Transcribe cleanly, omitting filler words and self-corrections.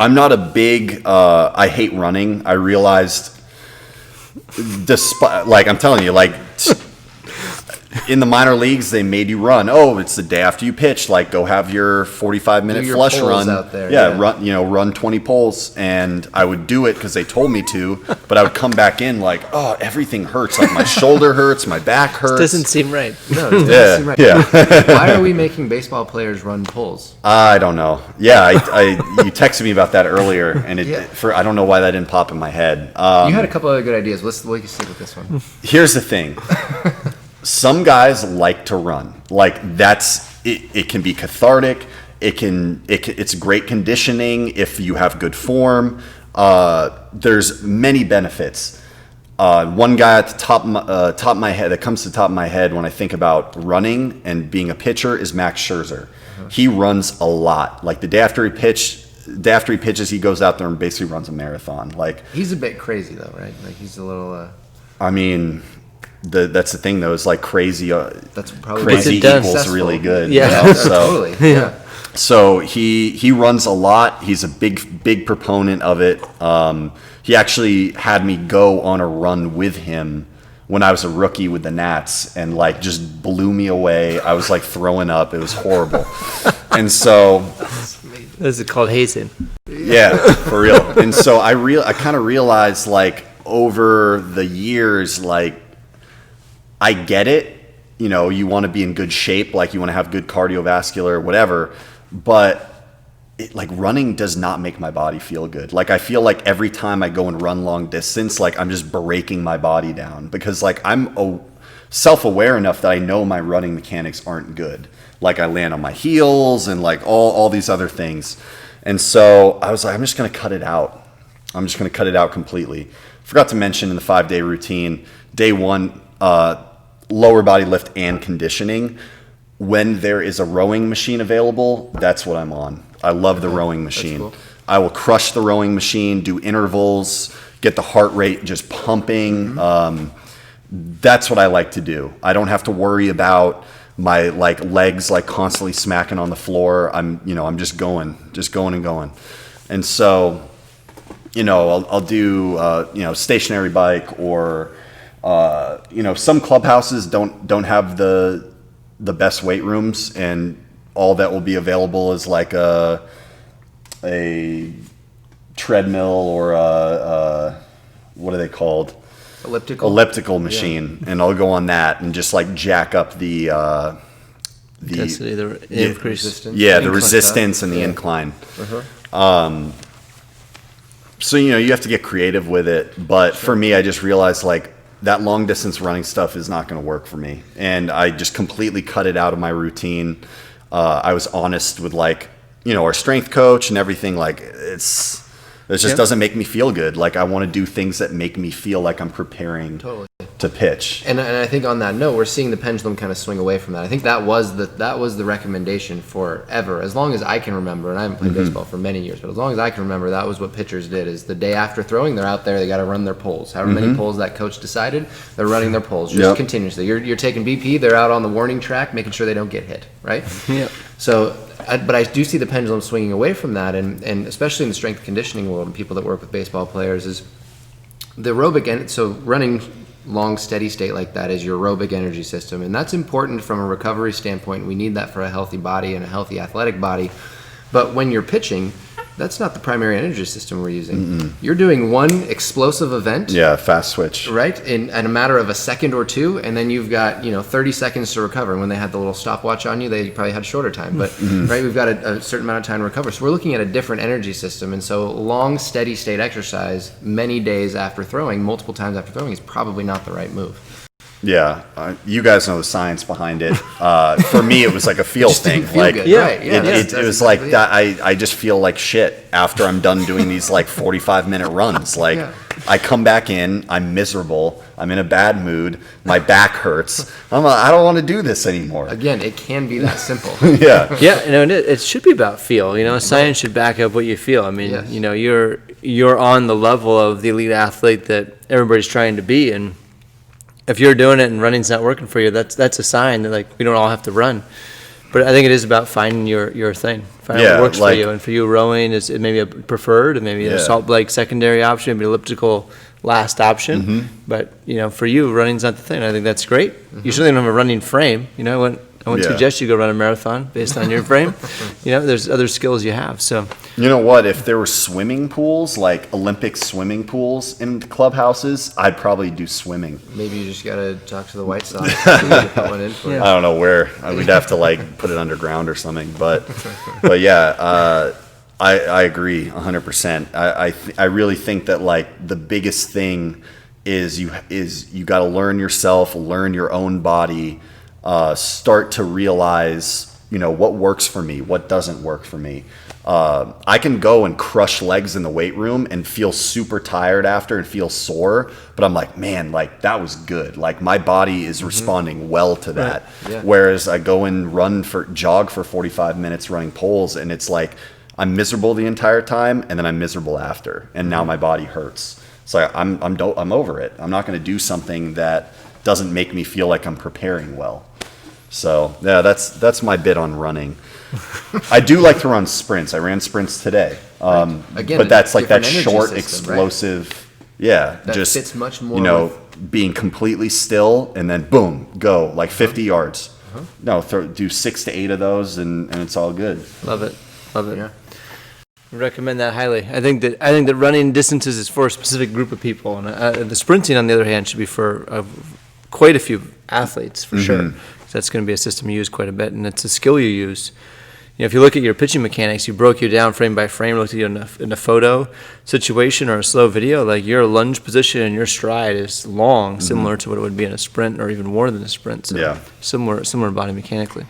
I'm not a big, I hate running. I realized, despite, like I'm telling you, like in the minor leagues, they made you run. Oh, it's the day after you pitch. Like, go have your 45-minute flush run out there. Yeah, run 20 poles. And I would do it because they told me to. But I would come back in like, oh, everything hurts. Like my shoulder hurts, my back hurts. This doesn't seem right. No, it doesn't seem right. Yeah. Why are we making baseball players run poles? I don't know. Yeah, you texted me about that earlier, and I don't know why that didn't pop in my head. You had a couple other good ideas. We can stick with this one. Here's the thing. Some guys like to run. Like it can be cathartic. It's great conditioning if you have good form. There's many benefits. One guy at the top of my head that comes to the top of my head when I think about running and being a pitcher is Max Scherzer. He runs a lot. Like the day after he pitches, he goes out there and basically runs a marathon. Like he's a bit crazy though, right? Like he's a little. I mean. That's the thing though, is like crazy. That's probably crazy equals really good. Yeah, you know? Totally. Yeah. So he runs a lot. He's a big proponent of it. He actually had me go on a run with him when I was a rookie with the Nats, and like just blew me away. I was like throwing up. It was horrible. And so this is called hazing. Yeah, for real. And so I kind of realized like over the years, like. I get it, you know, you want to be in good shape, like you want to have good cardiovascular, whatever, but like running does not make my body feel good. Like I feel like every time I go and run long distance, like I'm just breaking my body down because like I'm self-aware enough that I know my running mechanics aren't good. Like I land on my heels and like all these other things. And so I was like, I'm just going to cut it out. I'm just going to cut it out completely. Forgot to mention in the 5-day routine, day one, lower body lift and conditioning. When there is a rowing machine available, that's what I'm on. I love the rowing machine. Cool. I will crush the rowing machine, do intervals, get the heart rate just pumping. That's what I like to do. I don't have to worry about my like legs like constantly smacking on the floor. I'm just going and going. And so, I'll do stationary bike or some clubhouses don't have the best weight rooms, and all that will be available is like a treadmill or what are they called? Elliptical machine. Yeah. And I'll go on that and just like jack up the intensity, the resistance. Yeah, the resistance and the incline. So you have to get creative with it, but for me, I just realized like that long distance running stuff is not going to work for me. And I just completely cut it out of my routine. I was honest with like, our strength coach and everything. Like it just doesn't make me feel good. Like I want to do things that make me feel like I'm preparing to pitch. And I think on that note, we're seeing the pendulum kind of swing away from that. I think that was the recommendation forever, as long as I can remember. And I haven't played baseball for many years, but as long as I can remember, that was what pitchers did. Is the day after throwing, they're out there, they got to run their poles. However many poles that coach decided, they're running their poles just continuously. You're taking BP, they're out on the warning track, making sure they don't get hit, right? Yeah. So, but I do see the pendulum swinging away from that, and especially in the strength conditioning world and people that work with baseball players, is the aerobic. So running long steady state like that is your aerobic energy system, and that's important from a recovery standpoint. We need that for a healthy body and a healthy athletic body. But when you're pitching, that's not the primary energy system we're using. You're doing one explosive event, fast switch, right, in a matter of a second or two, and then you've got 30 seconds to recover. And when they had the little stopwatch on you, they probably had shorter time, but right, we've got a certain amount of time to recover. So we're looking at a different energy system, and so long steady state exercise many days after throwing, multiple times after throwing, is probably not the right move. Yeah, you guys know the science behind it. For me, it was like a feel thing. Like, it was like that. I just feel like shit after I'm done doing these like 45-minute runs. Like, I come back in, I'm miserable, I'm in a bad mood, my back hurts. I don't want to do this anymore. Again, it can be that simple. It should be about feel. Science should back up what you feel. I mean, you're on the level of the elite athlete that everybody's trying to be, and if you're doing it and running's not working for you, that's a sign that like we don't all have to run. But I think it is about finding your thing, finding what works for you. And for you, rowing is maybe a preferred, and maybe a salt blake secondary option, maybe elliptical last option. But for you, running's not the thing. I think that's great. You certainly don't have a running frame. I wouldn't suggest you go run a marathon based on your frame. There's other skills you have. So you know what? If there were swimming pools, like Olympic swimming pools in clubhouses, I'd probably do swimming. Maybe you just got to talk to the White Sox. Put one in for I don't know where. We'd have to put it underground or something. But yeah, I agree 100%. I really think that the biggest thing is you got to learn yourself, learn your own body, start to realize what works for me, what doesn't work for me. I can go and crush legs in the weight room and feel super tired after and feel sore, but I'm like, man, that was good. My body is responding well to that. Right. Yeah. Whereas I go and jog for 45 minutes running poles, and it's I'm miserable the entire time, and then I'm miserable after, and now my body hurts. So I'm over it. I'm not going to do something that doesn't make me feel like I'm preparing well. So yeah, that's my bit on running. I do like to run sprints. I ran sprints today. Again, but that's that short, system, explosive. Right? Yeah, that just fits much more. Being completely still and then boom, go 50 yards. No, do 6 to 8 of those, and it's all good. Love it. Yeah. Recommend that highly. I think that running distances is for a specific group of people, and the sprinting, on the other hand, should be for quite a few athletes for sure. So that's going to be a system you use quite a bit, and it's a skill you use. If you look at your pitching mechanics, you broke you down frame by frame, looked at you in a photo situation or a slow video, your lunge position and your stride is long, similar to what it would be in a sprint or even more than a sprint. So similar body mechanically.